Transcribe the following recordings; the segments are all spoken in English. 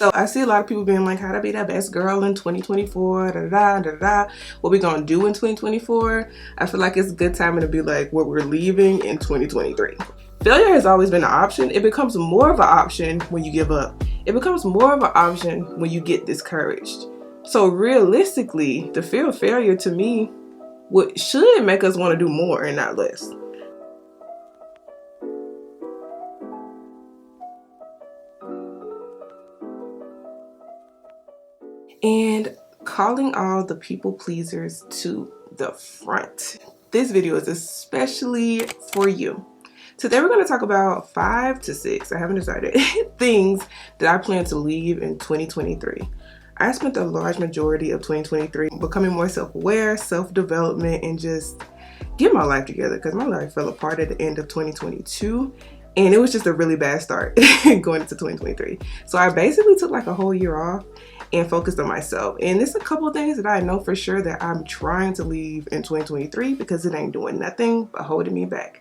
So I see a lot of people being like, how to be that best girl in 2024, da da da da. What we gonna do in 2024? I feel like it's a good time to be like, what we're leaving in 2023. Failure has always been an option. It becomes more of an option when you give up. It becomes more of an option when you get discouraged. So realistically, the fear of failure to me should make us want to do more and not less. And calling all the people pleasers to the front. This video is especially for you. Today we're going to talk about 5 to 6, I haven't decided, things that I plan to leave in 2023. I spent the large majority of 2023 becoming more self-aware, self-development, and just getting my life together, because my life fell apart at the end of 2022. And it was just a really bad start going into 2023. So I basically took like a whole year off and focused on myself. And there's a couple of things that I know for sure that I'm trying to leave in 2023 because it ain't doing nothing but holding me back.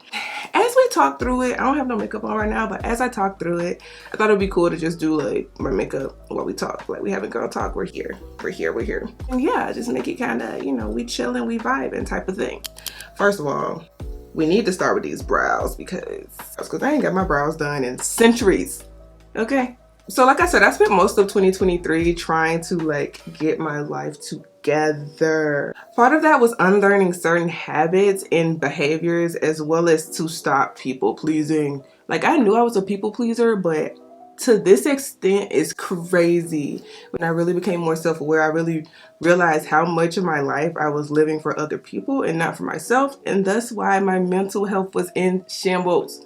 As we talk through it, I don't have no makeup on right now, but as I talk through it, I thought it'd be cool to just do like my makeup while we talk. Like we having girl talk, we're here. And yeah, just make it kind of, you know, we chilling, we vibing type of thing. First of all, we need to start with these brows because I ain't got my brows done in centuries. Okay. So like I said, I spent most of 2023 trying to like get my life together. Part of that was unlearning certain habits and behaviors, as well as to stop people pleasing. Like I knew I was a people pleaser, but to this extent it's crazy. When I really became more self-aware, I really realized how much of my life I was living for other people and not for myself, and thus why my mental health was in shambles.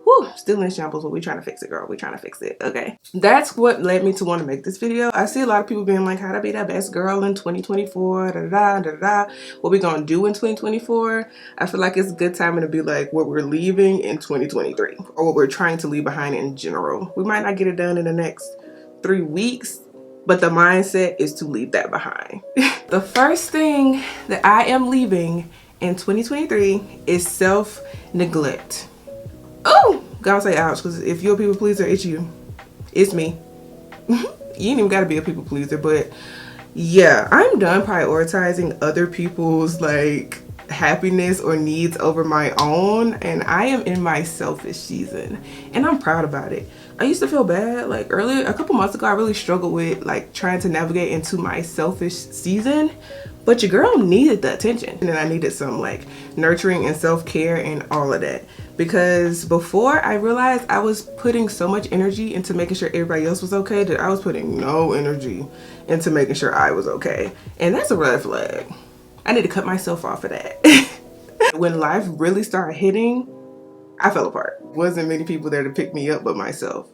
Whew, still in shambles, but we trying to fix it, girl. We trying to fix it, okay? That's what led me to want to make this video. I see a lot of people being like, how to be that best girl in 2024, da da da da. What we gonna do in 2024? I feel like it's a good time to be like, what we're leaving in 2023, or what we're trying to leave behind in general. We might not get it done in the next 3 weeks, but the mindset is to leave that behind. The first thing that I am leaving in 2023 is self-neglect. Oh, God say ouch, because if you're a people pleaser, it's you. It's me. You ain't even got to be a people pleaser, but yeah, I'm done prioritizing other people's like happiness or needs over my own, and I am in my selfish season, and I'm proud about it. I used to feel bad like earlier, a couple months ago, I really struggled with like trying to navigate into my selfish season, but your girl needed the attention, and then I needed some like nurturing and self-care and all of that. Because before I realized I was putting so much energy into making sure everybody else was okay that I was putting no energy into making sure I was okay. And that's a red flag. I need to cut myself off of that. When life really started hitting, I fell apart. Wasn't many people there to pick me up but myself.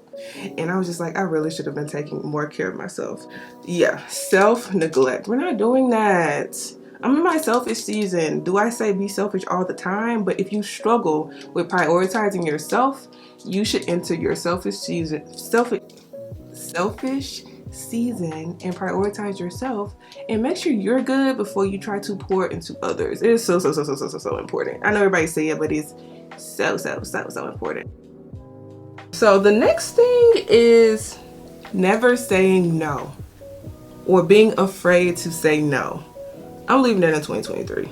And I was just like, I really should have been taking more care of myself. Yeah, self-neglect. We're not doing that. I'm in my selfish season. Do I say be selfish all the time? But if you struggle with prioritizing yourself, you should enter your selfish season and prioritize yourself and make sure you're good before you try to pour into others. It is so important. I know everybody say it, but it's so important. So the next thing is never saying no, or being afraid to say no. I'm leaving that in 2023.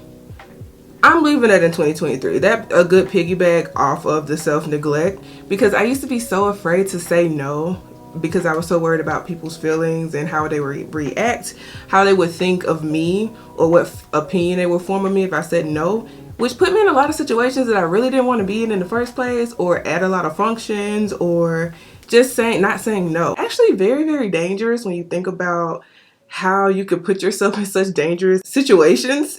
That's a good piggyback off of the self-neglect, because I used to be so afraid to say no because I was so worried about people's feelings and how they would react, how they would think of me, or what opinion they would form of me if I said no, which put me in a lot of situations that I really didn't want to be in the first place, or at a lot of functions, or just not saying no. Actually very, very dangerous when you think about how you could put yourself in such dangerous situations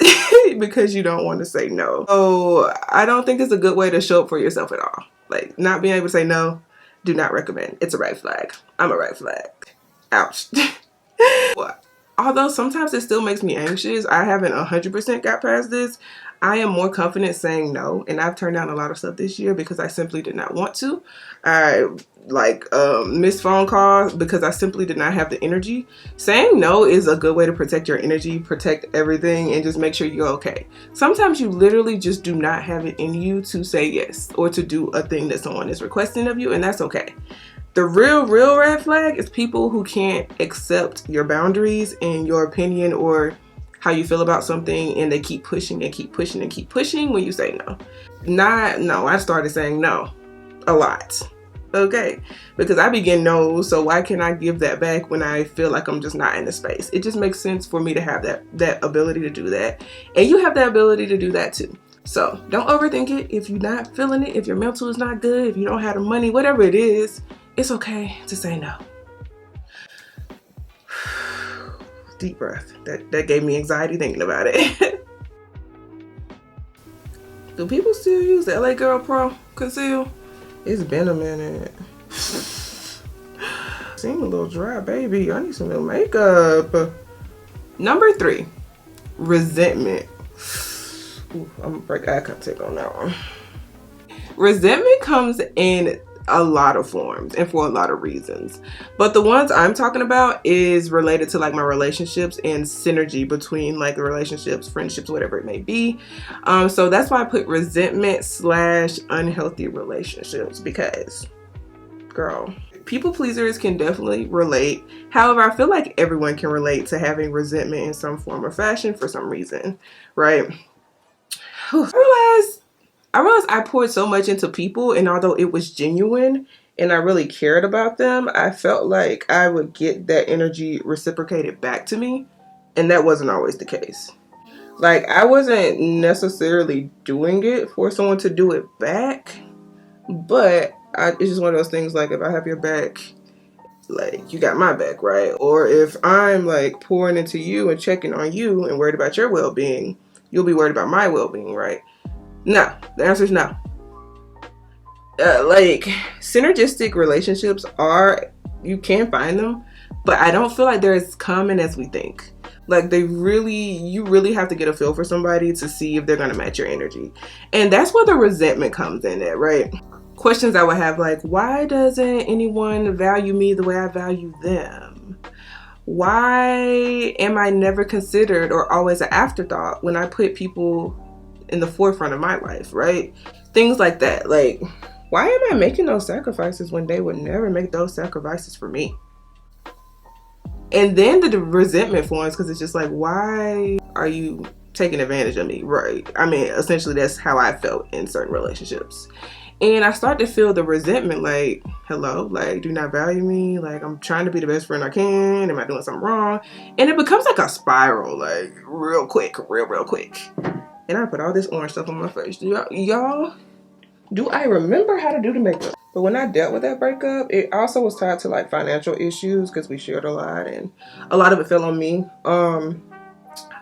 because you don't want to say no. So I don't think it's a good way to show up for yourself at all. Like, not being able to say no, do not recommend. It's a red flag. I'm a red flag. Ouch. Although sometimes it still makes me anxious, I haven't 100% got past this. I am more confident saying no, and I've turned down a lot of stuff this year because I simply did not want to. I missed phone calls because I simply did not have the energy. Saying no is a good way to protect your energy, protect everything, and just make sure you're okay. Sometimes you literally just do not have it in you to say yes or to do a thing that someone is requesting of you, and that's okay. The real red flag is people who can't accept your boundaries and your opinion or how you feel about something, and they keep pushing and keep pushing and keep pushing when you say no. No, I started saying no a lot. Okay, because I begin no, so why can't I give that back when I feel like I'm just not in the space? It just makes sense for me to have that ability to do that, and you have the ability to do that too. So don't overthink it. If you're not feeling it, if your mental is not good, if you don't have the money, whatever it is, it's okay to say no. Deep breath. That gave me anxiety thinking about it. Do people still use the LA Girl Pro Conceal? It's been a minute. Seem a little dry, baby. I need some new makeup. Number 3, resentment. Ooh, I'm gonna break eye contact on that one. Resentment comes in a lot of forms and for a lot of reasons, but the ones I'm talking about is related to like my relationships and synergy between like the relationships, friendships, whatever it may be. So that's why I put resentment / unhealthy relationships, because girl, people pleasers can definitely relate. However, I feel like everyone can relate to having resentment in some form or fashion for some reason, right? I realized I poured so much into people, and although it was genuine and I really cared about them, I felt like I would get that energy reciprocated back to me, and that wasn't always the case. Like, I wasn't necessarily doing it for someone to do it back, but it's just one of those things, like, if I have your back, like, you got my back, right? Or if I'm like pouring into you and checking on you and worried about your well-being, you'll be worried about my well-being, right? No, the answer is no. Like, synergistic relationships you can find them, but I don't feel like they're as common as we think. Like, you really have to get a feel for somebody to see if they're going to match your energy. And that's where the resentment comes in at, right? Questions I would have, like, why doesn't anyone value me the way I value them? Why am I never considered or always an afterthought when I put people in the forefront of my life, right? Things like that. Like, why am I making those sacrifices when they would never make those sacrifices for me? And then the resentment forms, because it's just like, why are you taking advantage of me, right? I mean, essentially that's how I felt in certain relationships. And I start to feel the resentment, like, hello, like, do you not value me? Like, I'm trying to be the best friend I can. Am I doing something wrong? And it becomes like a spiral, like, real quick. And I put all this orange stuff on my face. Y'all, do I remember how to do the makeup? But when I dealt with that breakup, it also was tied to like financial issues, because we shared a lot and a lot of it fell on me.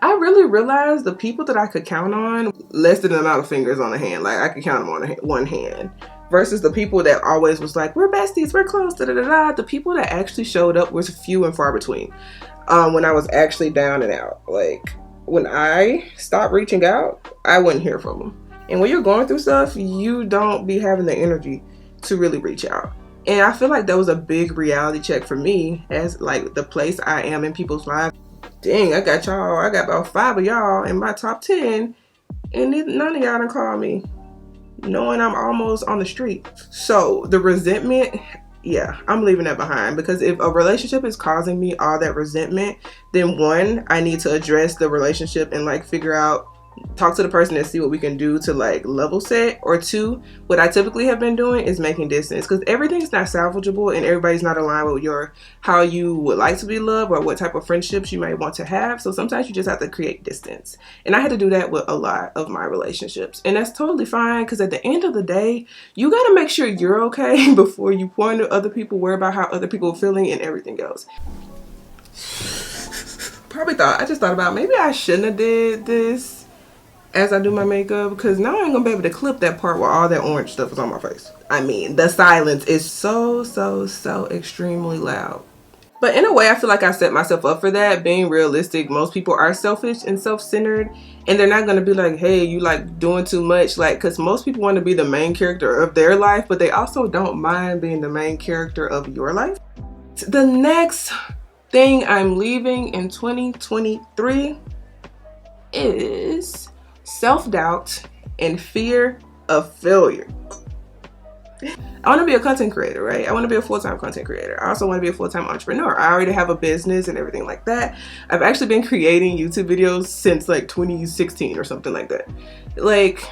I really realized the people that I could count on, less than the amount of fingers on a hand. Like, I could count them on one hand. Versus the people that always was like, we're besties, we're close, da da da da. The people that actually showed up was few and far between. When I was actually down and out. Like, when I stopped reaching out, I wouldn't hear from them. And when you're going through stuff, you don't be having the energy to really reach out. And I feel like that was a big reality check for me, as like the place I am in people's lives. Dang, I got about 5 of y'all in my top 10, and none of y'all done call me, knowing I'm almost on the street. So the resentment, yeah, I'm leaving that behind, because if a relationship is causing me all that resentment, then 1, I need to address the relationship and like figure out, talk to the person and see what we can do to like level set. Or 2, what I typically have been doing is making distance, because everything's not salvageable and everybody's not aligned with how you would like to be loved or what type of friendships you might want to have. So sometimes you just have to create distance, and I had to do that with a lot of my relationships, and that's totally fine, because at the end of the day, you got to make sure you're okay before you pour into other people, worry about how other people are feeling and everything else. I just thought about, maybe I shouldn't have did this as I do my makeup, because now I ain't gonna be able to clip that part where all that orange stuff is on my face. I mean, the silence is so extremely loud. But in a way, I feel like I set myself up for that. Being realistic, most people are selfish and self-centered, and they're not gonna be like, hey, you like doing too much, like, because most people want to be the main character of their life, but they also don't mind being the main character of your life. The next thing I'm leaving in 2023 is self-doubt and fear of failure. I want to be a content creator, right? I want to be a full-time content creator. I also want to be a full-time entrepreneur. I already have a business and everything like that. I've actually been creating YouTube videos since like 2016 or something like that. Like,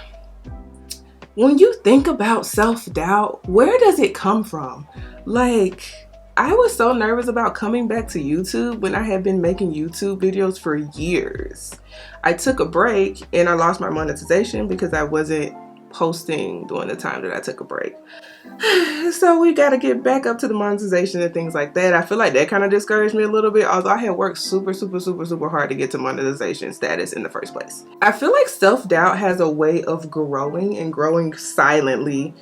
when you think about self-doubt, where does it come from? Like, I was so nervous about coming back to YouTube when I had been making YouTube videos for years. I took a break and I lost my monetization because I wasn't posting during the time that I took a break. So we got to get back up to the monetization and things like that. I feel like that kind of discouraged me a little bit, although I had worked super hard to get to monetization status in the first place. I feel like self-doubt has a way of growing and growing silently,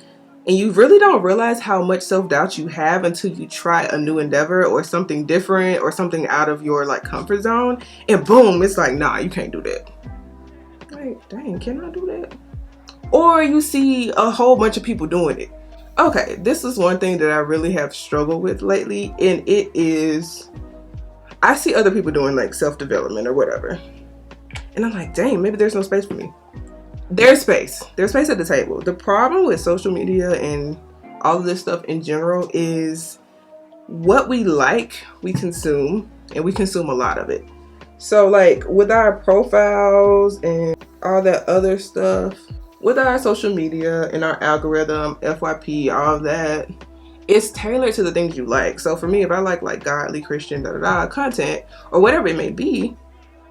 and you really don't realize how much self-doubt you have until you try a new endeavor or something different or something out of your like comfort zone, and boom, it's like, nah, you can't do that. Like, dang, can I do that? Or you see a whole bunch of people doing it. Okay, this is one thing that I really have struggled with lately, and it is, I see other people doing like self-development or whatever, and I'm like, dang, maybe there's no space for me. There's space at the table. The problem with social media and all of this stuff in general is what we like, we consume, and we consume a lot of it. So like with our profiles and all that other stuff, with our social media and our algorithm, FYP, all of that, it's tailored to the things you like. So for me, if I like godly Christian content or whatever it may be,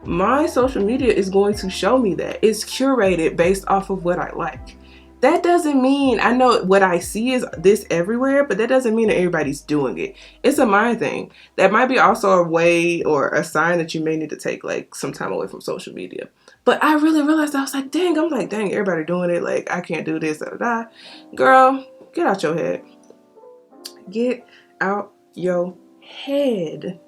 my social media is going to show me that. It's curated based off of what I like. That doesn't mean, I know what I see is this everywhere, but that doesn't mean that everybody's doing it. It's a mind thing. That might be also a way or a sign that you may need to take like some time away from social media. But I really realized, I was like, dang, everybody doing it. Like, I can't do this, Girl, get out your head. Get out your head.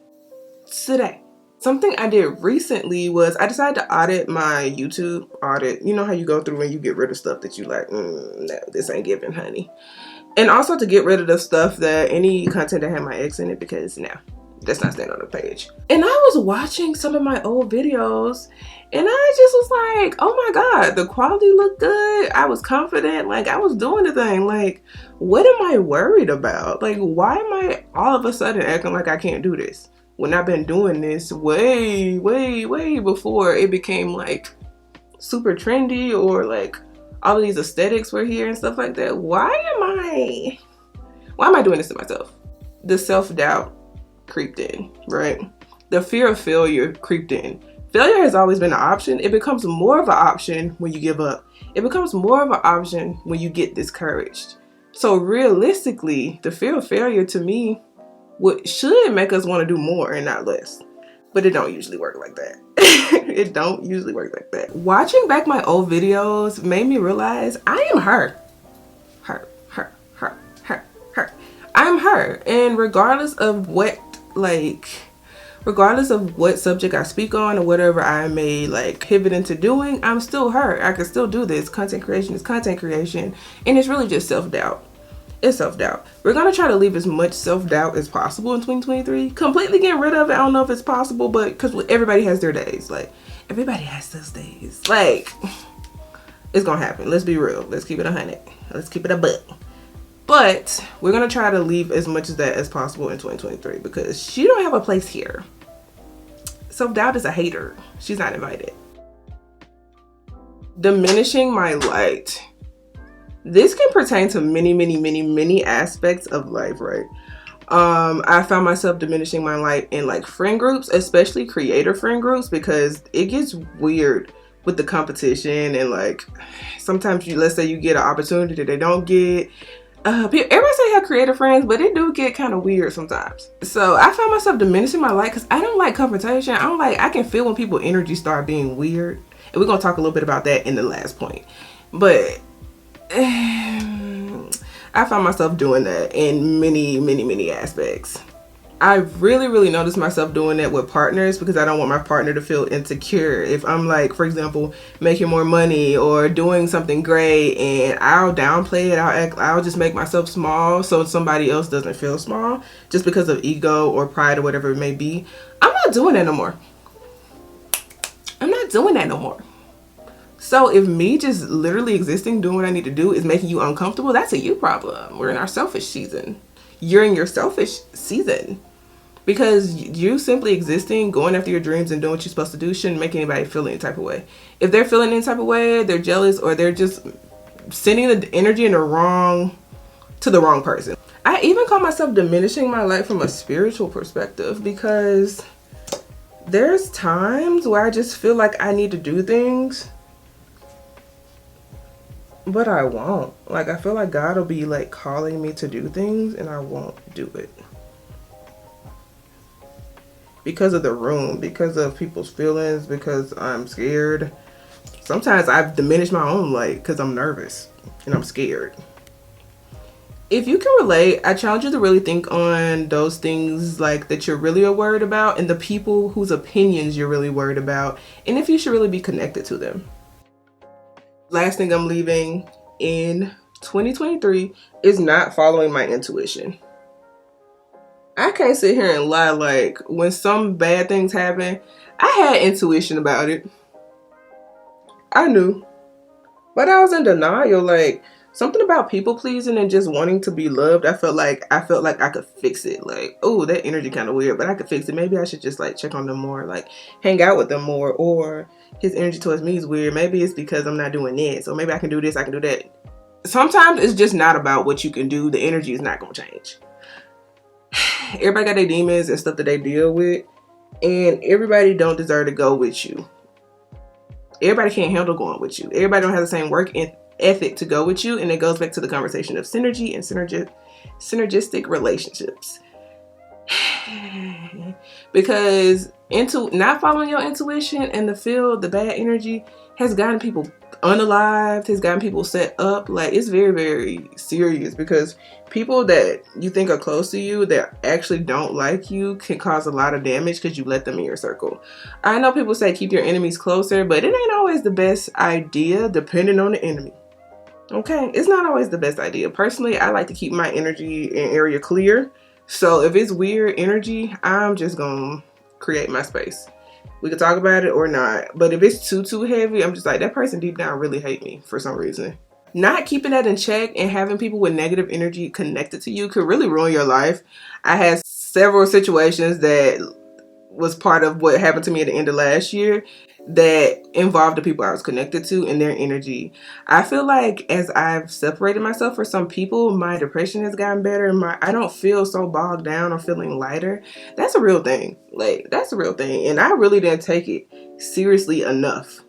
Today. Something I did recently was I decided to audit my YouTube audit. You know how you go through and you get rid of stuff that you like, no, this ain't giving, honey. And also to get rid of the stuff that any content that had my ex in it, because no, that's not staying on the page. And I was watching some of my old videos and I just was like, oh my God, the quality looked good. I was confident, like I was doing the thing. Like, what am I worried about? Like, why am I all of a sudden acting like I can't do this? When I've been doing this way before it became like super trendy or like all of these aesthetics were here and stuff like that. Why am I doing this to myself? The self-doubt creeped in, right? The fear of failure creeped in. Failure has always been an option. It becomes more of an option when you give up. It becomes more of an option when you get discouraged. So realistically, the fear of failure to me should make us want to do more and not less. But it don't usually work like that. It don't usually work like that. Watching back my old videos made me realize I am her. I'm her. And regardless of what subject I speak on or whatever I may like pivot into doing, I'm still her. I can still do this. Content creation is content creation. And it's really just self-doubt. It's self-doubt. We're going to try to leave as much self-doubt as possible in 2023. Completely getting rid of it, I don't know if it's possible, but because everybody has their days. Like, everybody has those days. Like, it's going to happen. Let's be real. Let's keep it 100. Let's keep it a buck. But we're going to try to leave as much of that as possible in 2023 because she don't have a place here. Self-doubt is a hater. She's not invited. Diminishing my light. This can pertain to many aspects of life, right? I found myself diminishing my light in like friend groups, especially creator friend groups, because it gets weird with the competition and like sometimes let's say you get an opportunity that they don't get. Everybody say have creative friends, but it do get kind of weird sometimes. So I found myself diminishing my light because I don't like confrontation. I can feel when people's energy start being weird. And we're going to talk a little bit about that in the last point. But I found myself doing that in many aspects. I really noticed myself doing that with partners because I don't want my partner to feel insecure. If I'm like, for example, making more money or doing something great and I'll downplay it, I'll just make myself small so somebody else doesn't feel small just because of ego or pride or whatever it may be. I'm not doing that no more. So if me just literally existing, doing what I need to do is making you uncomfortable, that's a you problem. We're in our selfish season. You're in your selfish season. Because you simply existing, going after your dreams and doing what you're supposed to do shouldn't make anybody feel any type of way. If they're feeling any type of way, they're jealous, or they're just sending the energy in the wrong person. I even call myself diminishing my life from a spiritual perspective, because there's times where I just feel like I need to do things, but I won't. Like, I feel like God will be like calling me to do things and I won't do it. Because of the room, because of people's feelings, because I'm scared. Sometimes I've diminished my own light because I'm nervous and I'm scared. If you can relate, I challenge you to really think on those things like that you're really worried about, and the people whose opinions you're really worried about, and if you should really be connected to them. Last thing I'm leaving in 2023 is not following my intuition. I can't sit here and lie. Like, when some bad things happen, I had intuition about it. I knew. But I was in denial. Like, something about people pleasing and just wanting to be loved, I felt like I could fix it. Like, oh, that energy kind of weird, but I could fix it. Maybe I should just like check on them more, like hang out with them more. Or his energy towards me is weird. Maybe it's because I'm not doing this. Or maybe I can do this, I can do that. Sometimes it's just not about what you can do. The energy is not going to change. Everybody got their demons and stuff that they deal with, and everybody don't deserve to go with you. Everybody can't handle going with you. Everybody don't have the same work ethic to go with you, and it goes back to the conversation of synergy and synergistic relationships. Because not following your intuition and the bad energy has gotten people unalived, has gotten people set up. Like, it's very, very serious, because people that you think are close to you that actually don't like you can cause a lot of damage because you let them in your circle. I know people say keep your enemies closer, but it ain't always the best idea depending on the enemy. Okay, it's not always the best idea. Personally, I like to keep my energy and area clear. So if it's weird energy, I'm just gonna create my space. We can talk about it or not, but if it's too heavy, I'm just like, that person deep down really hate me for some reason. Not keeping that in check and having people with negative energy connected to you could really ruin your life. I had several situations that was part of what happened to me at the end of last year that involved the people I was connected to and their energy. I feel like as I've separated myself from some people, my depression has gotten better. I don't feel so bogged down or feeling lighter. That's a real thing. Like, that's a real thing. And I really didn't take it seriously enough.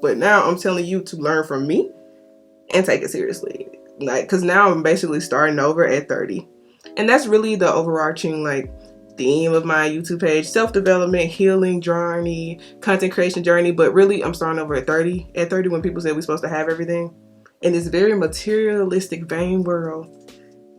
But now I'm telling you to learn from me and take it seriously. Like, because now I'm basically starting over at 30. And that's really the overarching, like, theme of my YouTube page: self-development, healing journey, content creation journey. But really, I'm starting over at 30. At 30, when people say we're supposed to have everything, in this very materialistic, vain world,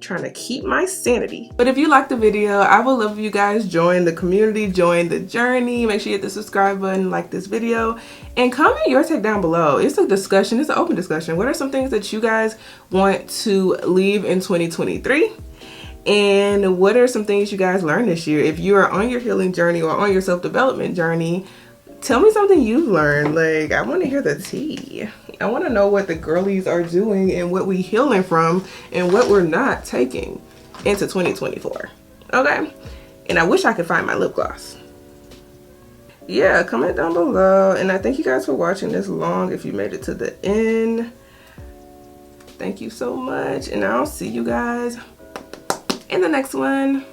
trying to keep my sanity. But if you like the video, I would love if you guys join the community, join the journey. Make sure you hit the subscribe button, like this video, and comment your take down below. It's a discussion. It's an open discussion. What are some things that you guys want to leave in 2023? And what are some things you guys learned this year? If you are on your healing journey or on your self-development journey, tell me something you've learned. Like, I want to hear the tea. I want to know what the girlies are doing and what we healing from and what we're not taking into 2024. Okay? And I wish I could find my lip gloss. Yeah, comment down below. And I thank you guys for watching this long. If you made it to the end, thank you so much. And I'll see you guys in the next one.